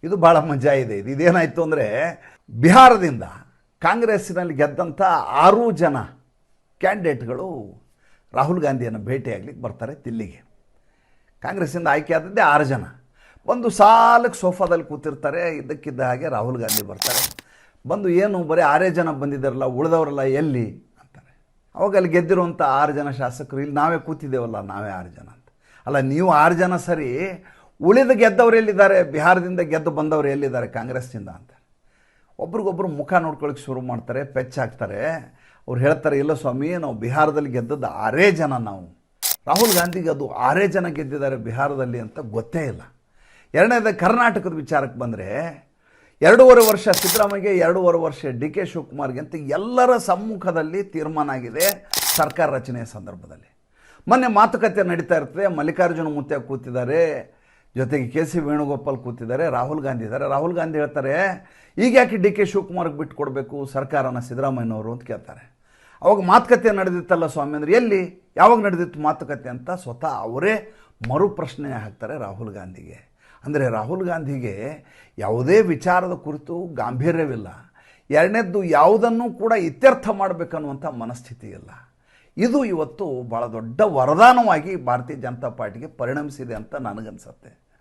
ಇದು ಭಾಳ ಮಜಾ ಇದೆ. ಇದೇನಾಯಿತು ಅಂದರೆ, ಬಿಹಾರದಿಂದ ಕಾಂಗ್ರೆಸ್ಸಿನಲ್ಲಿ ಗೆದ್ದಂಥ 6 ಜನ ಕ್ಯಾಂಡಿಡೇಟ್ಗಳು ರಾಹುಲ್ ಗಾಂಧಿಯನ್ನು ಭೇಟಿಯಾಗಲಿಕ್ಕೆ ಬರ್ತಾರೆ ದಿಲ್ಲಿಗೆ. ಕಾಂಗ್ರೆಸ್ಸಿಂದ ಆಯ್ಕೆ ಆದದ್ದೇ 6 ಜನ. ಬಂದು ಸಾಲಕ್ಕೆ ಸೋಫಾದಲ್ಲಿ ಕೂತಿರ್ತಾರೆ. ಇದ್ದಕ್ಕಿದ್ದ ಹಾಗೆ ರಾಹುಲ್ ಗಾಂಧಿ ಬರ್ತಾರೆ. ಬಂದು ಏನು ಬರೀ 6 ಜನ ಬಂದಿದ್ದಾರಲ್ಲ, ಉಳಿದವರೆಲ್ಲ ಎಲ್ಲಿ ಅಂತಾರೆ. ಅವಾಗ ಅಲ್ಲಿ ಗೆದ್ದಿರುವಂಥ 6 ಜನ ಶಾಸಕರು, ಇಲ್ಲಿ ನಾವೇ ಕೂತಿದ್ದೇವಲ್ಲ, ನಾವೇ 6 ಜನ ಅಂತ. ಅಲ್ಲ, ನೀವು 6 ಜನ ಸರಿ, ಉಳಿದ ಗೆದ್ದವ್ರು ಎಲ್ಲಿದ್ದಾರೆ? ಬಿಹಾರದಿಂದ ಗೆದ್ದು ಬಂದವರು ಎಲ್ಲಿದ್ದಾರೆ ಕಾಂಗ್ರೆಸ್ನಿಂದ ಅಂತ ಒಬ್ರಿಗೊಬ್ರು ಮುಖ ನೋಡ್ಕೊಳ್ಳಿಕ್ಕೆ ಶುರು ಮಾಡ್ತಾರೆ, ಪೆಚ್ಚಾಗ್ತಾರೆ. ಅವ್ರು ಹೇಳ್ತಾರೆ, ಇಲ್ಲ ಸ್ವಾಮಿ, ನಾವು ಬಿಹಾರದಲ್ಲಿ ಗೆದ್ದದ್ದು 6 ಜನ. ನಾವು ರಾಹುಲ್ ಗಾಂಧಿಗೆ ಅದು 6 ಜನ ಗೆದ್ದಿದ್ದಾರೆ ಬಿಹಾರದಲ್ಲಿ ಅಂತ ಗೊತ್ತೇ ಇಲ್ಲ. ಎರಡನೇದು ಕರ್ನಾಟಕದ ವಿಚಾರಕ್ಕೆ ಬಂದರೆ, 2.5 ವರ್ಷ ಸಿದ್ದರಾಮಯ್ಯಗೆ, 2.5 ವರ್ಷ ಡಿ ಕೆ ಶಿವಕುಮಾರ್ಗೆ ಅಂತ ಎಲ್ಲರ ಸಮ್ಮುಖದಲ್ಲಿ ತೀರ್ಮಾನ ಆಗಿದೆ ಸರ್ಕಾರ ರಚನೆಯ ಸಂದರ್ಭದಲ್ಲಿ. ಮೊನ್ನೆ ಮಾತುಕತೆ ನಡೀತಾ ಇರ್ತದೆ. ಮಲ್ಲಿಕಾರ್ಜುನ ಮುತ್ಯ ಕೂತಿದ್ದಾರೆ, ಜೊತೆಗೆ ಕೆ ಸಿ ವೇಣುಗೋಪಾಲ್ ಕೂತಿದ್ದಾರೆ, ರಾಹುಲ್ ಗಾಂಧಿ ಇದ್ದಾರೆ. ರಾಹುಲ್ ಗಾಂಧಿ ಹೇಳ್ತಾರೆ, ಈಗ ಯಾಕೆ ಡಿ ಕೆ ಶಿವಕುಮಾರ್ಗೆ ಬಿಟ್ಟು ಕೊಡಬೇಕು ಸರ್ಕಾರನ ಸಿದ್ದರಾಮಯ್ಯನವರು ಅಂತ ಕೇಳ್ತಾರೆ. ಅವಾಗ ಮಾತುಕತೆ ನಡೆದಿತ್ತಲ್ಲ ಸ್ವಾಮಿ ಅಂದರೆ, ಎಲ್ಲಿ, ಯಾವಾಗ ನಡೆದಿತ್ತು ಮಾತುಕತೆ ಅಂತ ಸ್ವತಃ ಅವರೇ ಮರುಪ್ರಶ್ನೆ ಹಾಕ್ತಾರೆ ರಾಹುಲ್ ಗಾಂಧಿಗೆ. ಅಂದರೆ ರಾಹುಲ್ ಗಾಂಧಿಗೆ ಯಾವುದೇ ವಿಚಾರದ ಕುರಿತು ಗಾಂಭೀರ್ಯವಿಲ್ಲ. ಎರಡನೇದ್ದು, ಯಾವುದನ್ನು ಕೂಡ ಇತ್ಯರ್ಥ ಮಾಡಬೇಕನ್ನುವಂಥ ಮನಸ್ಥಿತಿ ಇಲ್ಲ. ಇದು ಇವತ್ತು ಭಾಳ ದೊಡ್ಡ ವರದಾನವಾಗಿ ಭಾರತೀಯ ಜನತಾ ಪಾರ್ಟಿಗೆ ಪರಿಣಮಿಸಿದೆ ಅಂತ ನನಗನ್ಸುತ್ತೆ.